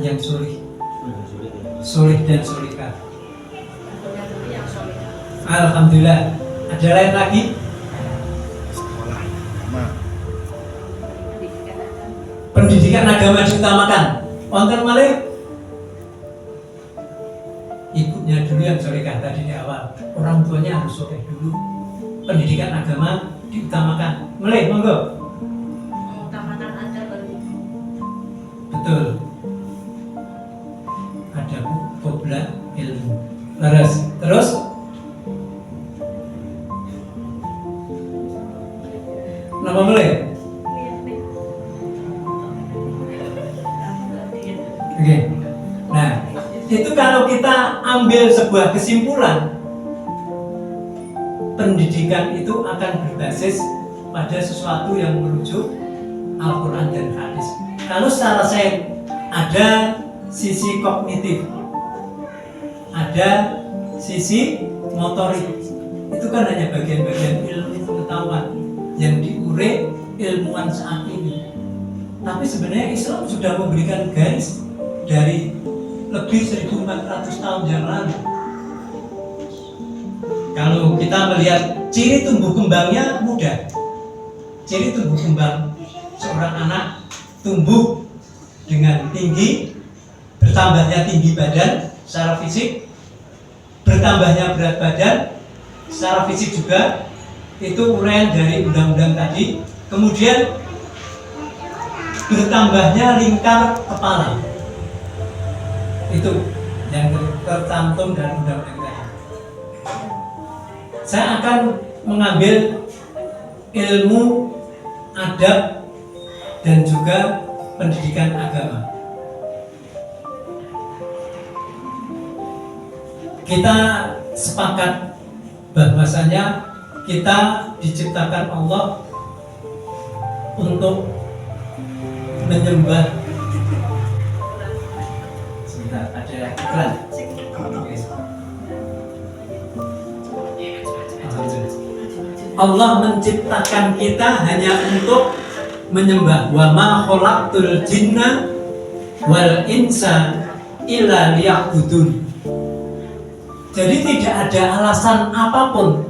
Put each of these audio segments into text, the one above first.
yang solih, solih dan solihah. Alhamdulillah. Ada lain lagi? Sekolah agama. Pendidikan agama diutamakan. Wonten malih ibunya dulu yang solihah tadi di awal. Orang tuanya harus soleh dulu. Pendidikan agama diutamakan. Mulai, monggo. Mengutamakan adab berarti. Betul. Ada qabla ilmu. Terus nama mulai. Oke. Nah, itu kalau kita ambil sebuah kesimpulan, pendidikan itu akan berbasis pada sesuatu yang merujuk Al-Quran dan hadis. Kalau secara sains ada sisi kognitif, ada sisi motorik, itu kan hanya bagian-bagian ilmu pengetahuan yang diurai ilmuwan saat ini. Tapi sebenarnya Islam sudah memberikan garis dari lebih 1400 tahun yang lalu. Kalau kita melihat ciri tumbuh kembangnya mudah. Ciri tumbuh kembang seorang anak tumbuh dengan tinggi, bertambahnya tinggi badan secara fisik, bertambahnya berat badan secara fisik juga, itu uraian dari undang-undang tadi. Kemudian bertambahnya lingkar kepala, itu yang tercantum dalam undang-undang tadi. Saya akan mengambil ilmu adab dan juga pendidikan agama. Kita sepakat bahwasanya kita diciptakan Allah untuk menyembah. Sebentar, ada iklan. Allah menciptakan kita hanya untuk menyembah. Wa ma khalaqtul jinna wal insa illa liya'budun. Jadi tidak ada alasan apapun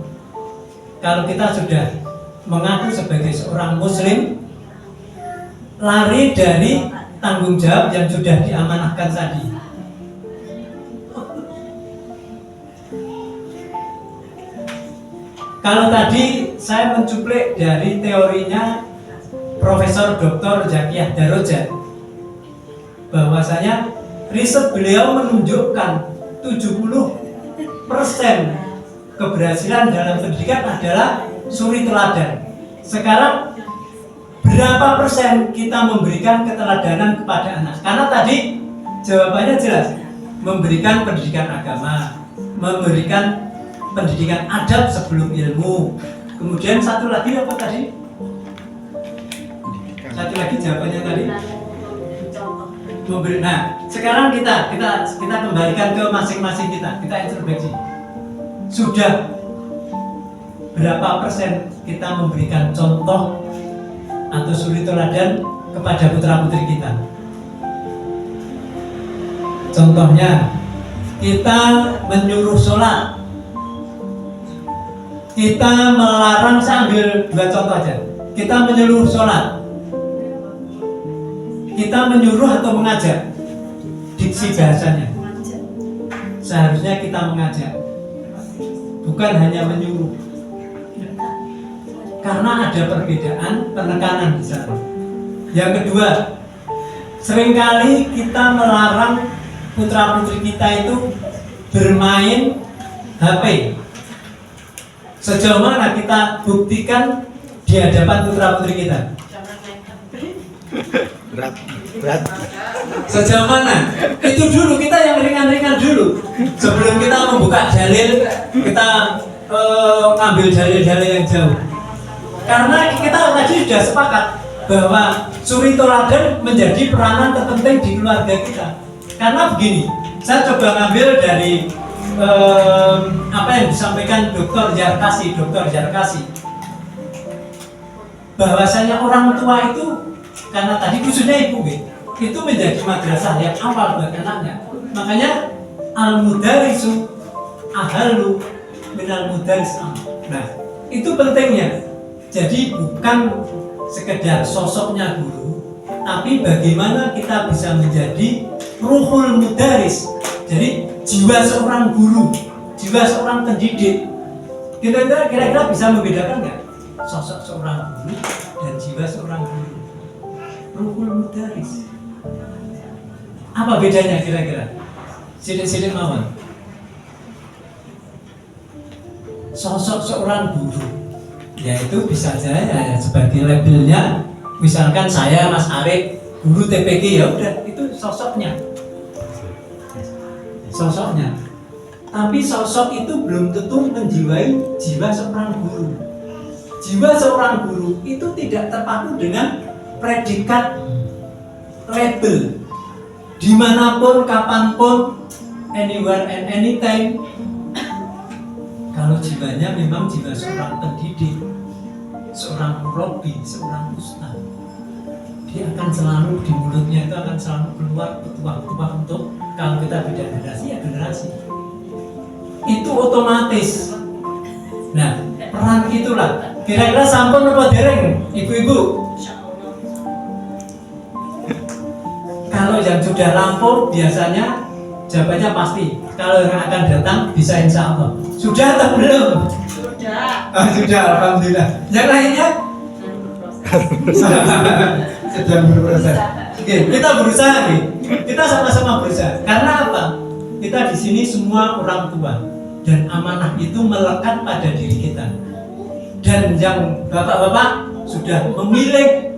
kalau kita sudah mengaku sebagai seorang muslim lari dari tanggung jawab yang sudah diamanahkan tadi. Kalau tadi saya mencuplik dari teorinya Profesor Dr. Zakiyah Darajat, bahwasanya riset beliau menunjukkan 70% keberhasilan dalam pendidikan adalah suri teladan. Sekarang berapa persen kita memberikan keteladanan kepada anak? Karena tadi jawabannya jelas, memberikan pendidikan agama, memberikan pendidikan adab sebelum ilmu. Kemudian satu lagi apa tadi? Satu lagi jawabannya tadi. Memberi. Nah, sekarang kita kembalikan ke masing-masing kita introspeksi. Sudah berapa persen kita memberikan contoh atau suri teladan kepada putra-putri kita? Contohnya, kita menyuruh sholat, kita melarang. Saya ambil dua contoh aja. Kita menyuruh sholat, kita menyuruh atau mengajak. Diksi bahasanya seharusnya kita mengajak, bukan hanya menyuruh, karena ada perbedaan penekanan di sana. Yang kedua, seringkali kita melarang putra-putri kita itu bermain HP. Sejauh mana kita buktikan di hadapan putra-putri kita? Berat. Sejauh mana? Itu dulu, kita yang ringan-ringan dulu. Sebelum kita membuka dalil, kita ngambil dalil-dalil yang jauh. Karena kita tadi sudah sepakat bahwa suri teladan menjadi peranan terpenting di keluarga kita. Karena begini, saya coba ngambil dari apa yang disampaikan Dr. Jarkasi, bahwasanya orang tua itu, karena tadi khususnya ibu, itu menjadi madrasah yang awal buat anaknya. Makanya al-mudarisu ahalu minal mudaris. Nah, itu pentingnya. Jadi bukan sekedar sosoknya guru, tapi bagaimana kita bisa menjadi ruhul mudaris. Jadi jiwa seorang guru, jiwa seorang pendidik. Kira-kira bisa membedakan nggak sosok seorang guru dan jiwa seorang guru? Ruhul mudaris. Apa bedanya kira-kira? Sidik-sidik mawon. Sosok seorang guru, yaitu bisa saja ya, sebagai labelnya, misalkan saya Mas Arif, guru TPG, ya udah itu sosoknya. Sosoknya. Tapi sosok itu belum tentu menjiwai jiwa seorang guru. Jiwa seorang guru itu tidak terpaku dengan predikat label. Dimanapun, kapanpun, anywhere and anytime. Kalau jiwanya memang jiwa seorang pendidik, seorang murabi, seorang ustaz, dia akan selalu di mulutnya itu akan selalu keluar petuah-petuah untuk kalau kita beda generasi ya generasi. Itu otomatis. Nah, peran itulah. Kira-kira sampun apa dereng, ibu-ibu? Kalau yang sudah lampau biasanya jawabannya pasti. Kalau yang akan datang bisa insya Allah. Sudah atau belum? Sudah. Sudah, alhamdulillah. Yang lainnya? Sedang berproses. Oke, kita berusaha nih. Kita sama-sama berusaha. Karena apa? Kita di sini semua orang tua dan amanah itu melekat pada diri kita. Dan yang bapak-bapak sudah memilih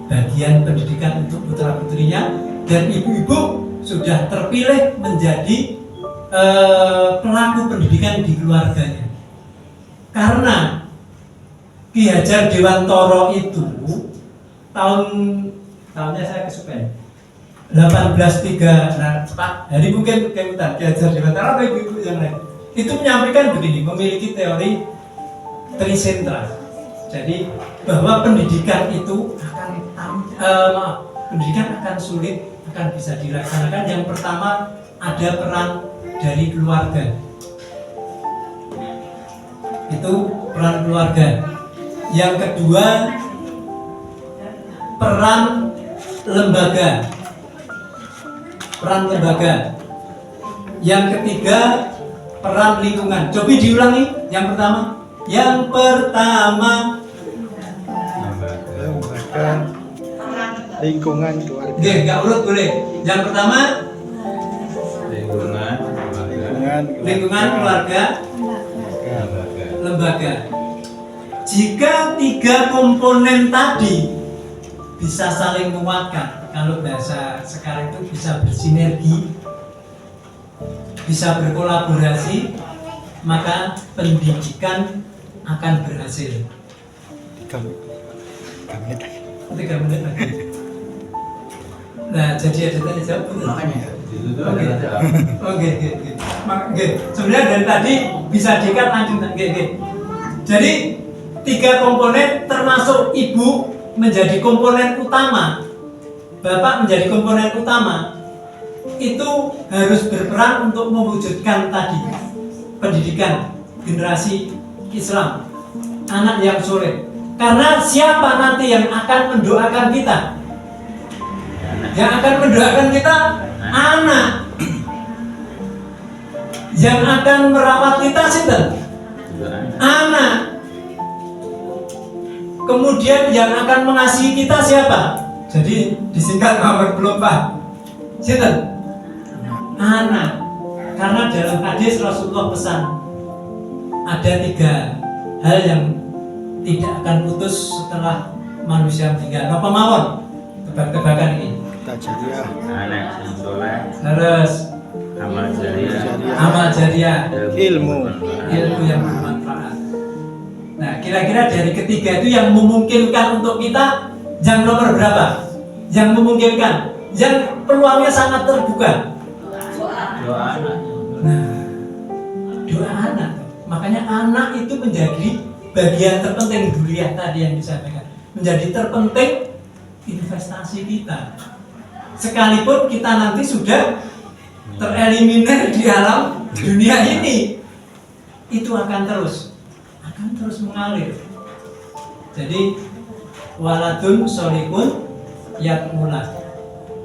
bagian pendidikan untuk putra putrinya, dan ibu-ibu sudah terpilih menjadi pelaku pendidikan di keluarganya. Karena Ki Hajar Dewantoro itu tahunnya saya kesupen 1803. Nah, Pak Hari mungkin kemutan Ki Hajar Dewantoro atau ibu-ibu yang lain itu menyampaikan begini, memiliki teori trisentra. Jadi bahwa pendidikan itu pendidikan akan sulit, akan bisa dilaksanakan. Yang pertama ada peran dari keluarga. Itu peran keluarga. Yang kedua peran lembaga. Peran lembaga. Yang ketiga peran lingkungan. Coba diulangi. Yang pertama lingkungan keluarga. Oke, nggak urut boleh. Yang pertama lingkungan keluarga, lembaga. Jika tiga komponen tadi bisa saling menguatkan, kalau bahasa sekarang itu bisa bersinergi, bisa berkolaborasi, maka pendidikan akan berhasil. 3 menit. 3 menit lagi. Nah, jadi ada tanya jawab betul. Oke. Sebenarnya dari tadi bisa diikat lanjut. Jadi 3 komponen termasuk ibu menjadi komponen utama, bapak menjadi komponen utama. Itu harus berperan untuk mewujudkan tadi pendidikan generasi Islam, anak yang soleh. Karena siapa nanti yang akan mendoakan kita? Yang akan mendoakan kita anak. Yang akan merawat kita sinten? Anak. Kemudian yang akan mengasihi kita siapa? Jadi disingkat nomor belum Pak. Sinten? Anak. Karena dalam hadis Rasulullah pesan ada 3 hal yang tidak akan putus setelah manusia meninggal. Apa mawon? Tebak-tebakan ini. Tajariah. Anak soleh, Terus amal jariah, amal jariah, Ilmu. ilmu yang bermanfaat. Nah, kira-kira dari ketiga itu yang memungkinkan untuk kita yang nomor berapa? Yang memungkinkan, yang peluangnya sangat terbuka. doa anak. Nah, doa anak. Makanya anak itu menjadi bagian terpenting duriah tadi yang disampaikan. Menjadi terpenting investasi kita. Sekalipun kita nanti sudah tereliminir di alam dunia ini, itu akan terus mengalir. Jadi waladun sholihun yatmula.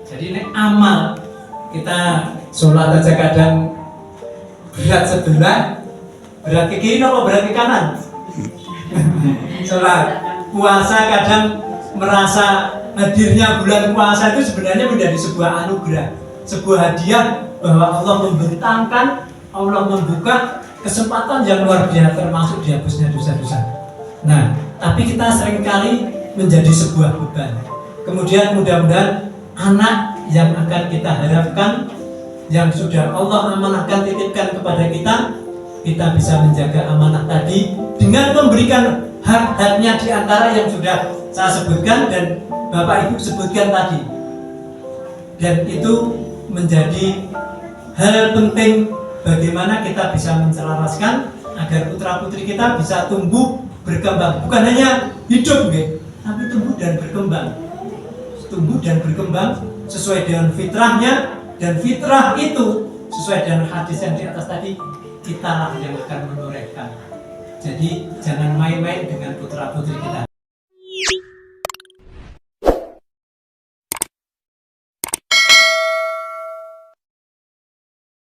Jadi ini amal. Kita sholat aja kadang berat sebelah, berat ke kiri atau berat ke kanan? Sholat. Puasa kadang merasa hadirnya bulan puasa itu sebenarnya menjadi sebuah anugerah, sebuah hadiah bahwa Allah membentangkan, Allah membuka kesempatan yang luar biasa termasuk dihapusnya dosa-dosa. Nah, tapi kita seringkali menjadi sebuah beban. Kemudian mudah-mudahan anak yang akan kita harapkan, yang sudah Allah amanahkan titipkan kepada kita bisa menjaga amanah tadi dengan memberikan hak-haknya di antara yang sudah saya sebutkan dan Bapak Ibu sebutkan tadi. Dan itu menjadi hal penting bagaimana kita bisa menselaraskan agar putra-putri kita bisa tumbuh berkembang, bukan hanya hidup tapi tumbuh dan berkembang. Tumbuh dan berkembang sesuai dengan fitrahnya, dan fitrah itu sesuai dengan hadis yang di atas tadi, kitalah yang akan menorehkan. Jadi jangan main-main dengan putra-putri